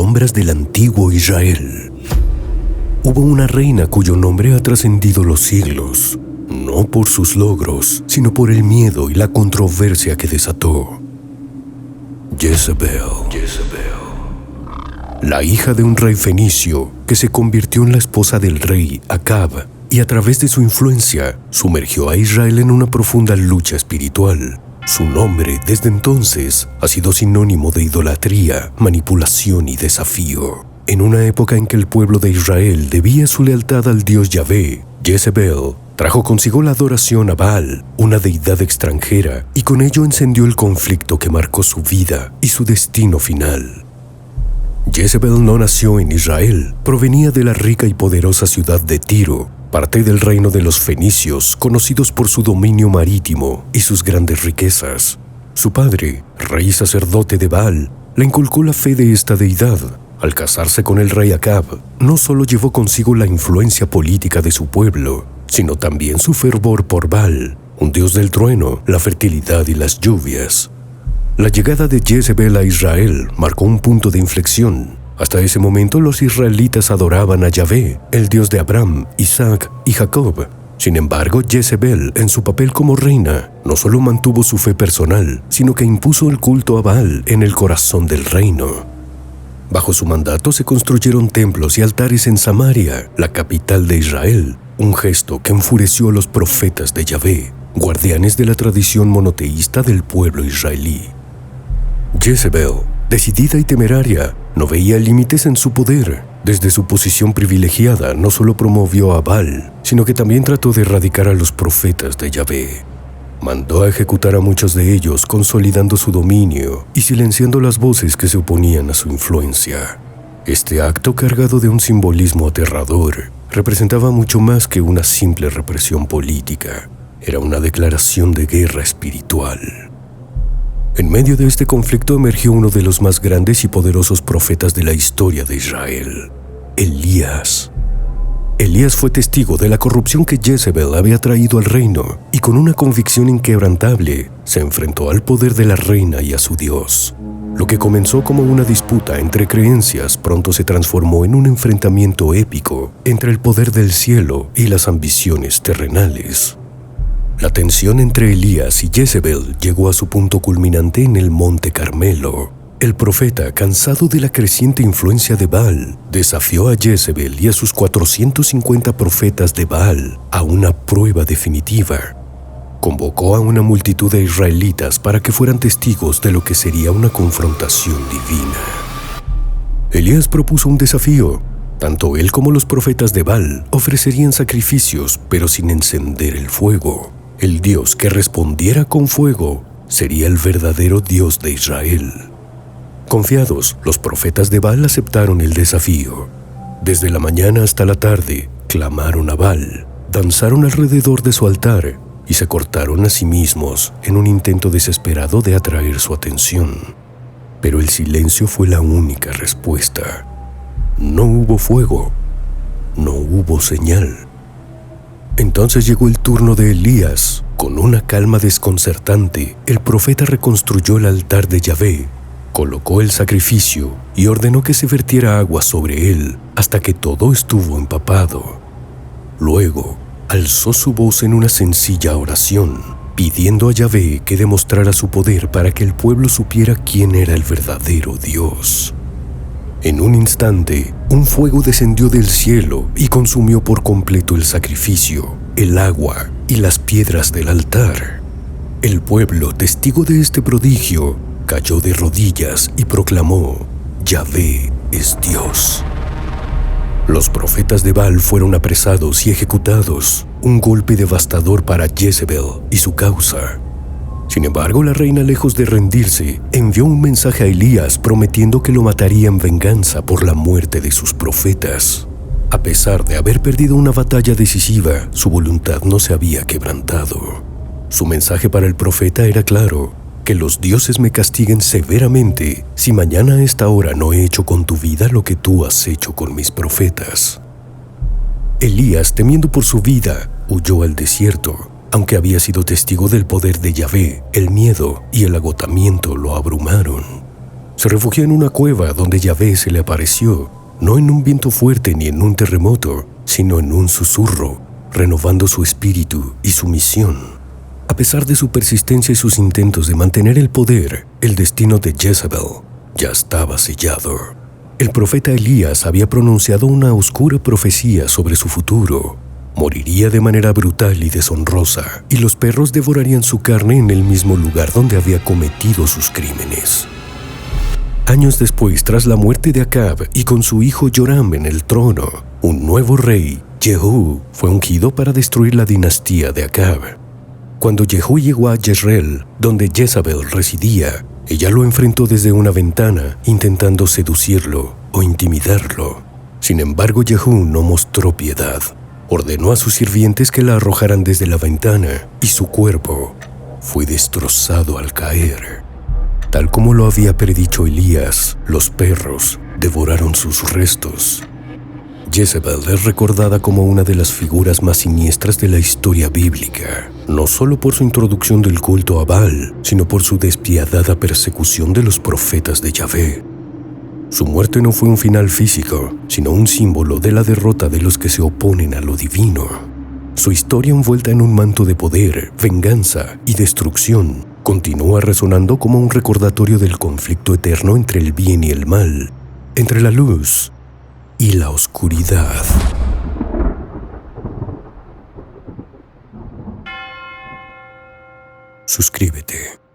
sombras del antiguo Israel. Hubo una reina cuyo nombre ha trascendido los siglos, no por sus logros, sino por el miedo y la controversia que desató. Jezebel. La hija de un rey fenicio que se convirtió en la esposa del rey Acab y a través de su influencia sumergió a Israel en una profunda lucha espiritual. Su nombre desde entonces ha sido sinónimo de idolatría, manipulación y desafío. En una época en que el pueblo de Israel debía su lealtad al Dios Yahvé, Jezebel trajo consigo la adoración a Baal, una deidad extranjera, y con ello encendió el conflicto que marcó su vida y su destino final. Jezebel no nació en Israel, provenía de la rica y poderosa ciudad de Tiro, parte del reino de los fenicios, conocidos por su dominio marítimo y sus grandes riquezas. Su padre, rey sacerdote de Baal, le inculcó la fe de esta deidad. Al casarse con el rey Acab, no solo llevó consigo la influencia política de su pueblo, sino también su fervor por Baal, un dios del trueno, la fertilidad y las lluvias. La llegada de Jezebel a Israel marcó un punto de inflexión. Hasta ese momento los israelitas adoraban a Yahvé, el Dios de Abraham, Isaac y Jacob. Sin embargo, Jezebel, en su papel como reina, no solo mantuvo su fe personal, sino que impuso el culto a Baal en el corazón del reino. Bajo su mandato se construyeron templos y altares en Samaria, la capital de Israel, un gesto que enfureció a los profetas de Yahvé, guardianes de la tradición monoteísta del pueblo israelí. Jezebel, decidida y temeraria, no veía límites en su poder. Desde su posición privilegiada no solo promovió a Baal, sino que también trató de erradicar a los profetas de Yahvé. Mandó a ejecutar a muchos de ellos, consolidando su dominio y silenciando las voces que se oponían a su influencia. Este acto, cargado de un simbolismo aterrador, representaba mucho más que una simple represión política. Era una declaración de guerra espiritual. En medio de este conflicto emergió uno de los más grandes y poderosos profetas de la historia de Israel, Elías. Elías fue testigo de la corrupción que Jezebel había traído al reino y con una convicción inquebrantable se enfrentó al poder de la reina y a su Dios. Lo que comenzó como una disputa entre creencias pronto se transformó en un enfrentamiento épico entre el poder del cielo y las ambiciones terrenales. La tensión entre Elías y Jezebel llegó a su punto culminante en el Monte Carmelo. El profeta, cansado de la creciente influencia de Baal, desafió a Jezebel y a sus 450 profetas de Baal a una prueba definitiva. Convocó a una multitud de israelitas para que fueran testigos de lo que sería una confrontación divina. Elías propuso un desafío. Tanto él como los profetas de Baal ofrecerían sacrificios, pero sin encender el fuego. El Dios que respondiera con fuego sería el verdadero Dios de Israel. Confiados, los profetas de Baal aceptaron el desafío. Desde la mañana hasta la tarde, clamaron a Baal, danzaron alrededor de su altar y se cortaron a sí mismos en un intento desesperado de atraer su atención. Pero el silencio fue la única respuesta. No hubo fuego, no hubo señal. Entonces llegó el turno de Elías. Con una calma desconcertante, el profeta reconstruyó el altar de Yahvé, colocó el sacrificio y ordenó que se vertiera agua sobre él hasta que todo estuvo empapado. Luego, alzó su voz en una sencilla oración, pidiendo a Yahvé que demostrara su poder para que el pueblo supiera quién era el verdadero Dios. En un instante, un fuego descendió del cielo y consumió por completo el sacrificio, el agua y las piedras del altar. El pueblo, testigo de este prodigio, cayó de rodillas y proclamó: Yahvé es Dios. Los profetas de Baal fueron apresados y ejecutados, un golpe devastador para Jezebel y su causa. Sin embargo, la reina, lejos de rendirse, envió un mensaje a Elías prometiendo que lo mataría en venganza por la muerte de sus profetas. A pesar de haber perdido una batalla decisiva, su voluntad no se había quebrantado. Su mensaje para el profeta era claro: que los dioses me castiguen severamente si mañana a esta hora no he hecho con tu vida lo que tú has hecho con mis profetas. Elías, temiendo por su vida, huyó al desierto. Aunque había sido testigo del poder de Yahvé, el miedo y el agotamiento lo abrumaron. Se refugió en una cueva donde Yahvé se le apareció, no en un viento fuerte ni en un terremoto, sino en un susurro, renovando su espíritu y su misión. A pesar de su persistencia y sus intentos de mantener el poder, el destino de Jezabel ya estaba sellado. El profeta Elías había pronunciado una oscura profecía sobre su futuro. Moriría de manera brutal y deshonrosa, y los perros devorarían su carne en el mismo lugar donde había cometido sus crímenes. Años después, tras la muerte de Acab y con su hijo Joram en el trono, un nuevo rey, Jehú, fue ungido para destruir la dinastía de Acab. Cuando Jehú llegó a Jezreel, donde Jezabel residía, ella lo enfrentó desde una ventana, intentando seducirlo o intimidarlo. Sin embargo, Jehú no mostró piedad. Ordenó a sus sirvientes que la arrojaran desde la ventana y su cuerpo fue destrozado al caer. Tal como lo había predicho Elías, los perros devoraron sus restos. Jezebel es recordada como una de las figuras más siniestras de la historia bíblica, no solo por su introducción del culto a Baal, sino por su despiadada persecución de los profetas de Yahvé. Su muerte no fue un final físico, sino un símbolo de la derrota de los que se oponen a lo divino. Su historia envuelta en un manto de poder, venganza y destrucción continúa resonando como un recordatorio del conflicto eterno entre el bien y el mal, entre la luz y la oscuridad. Suscríbete.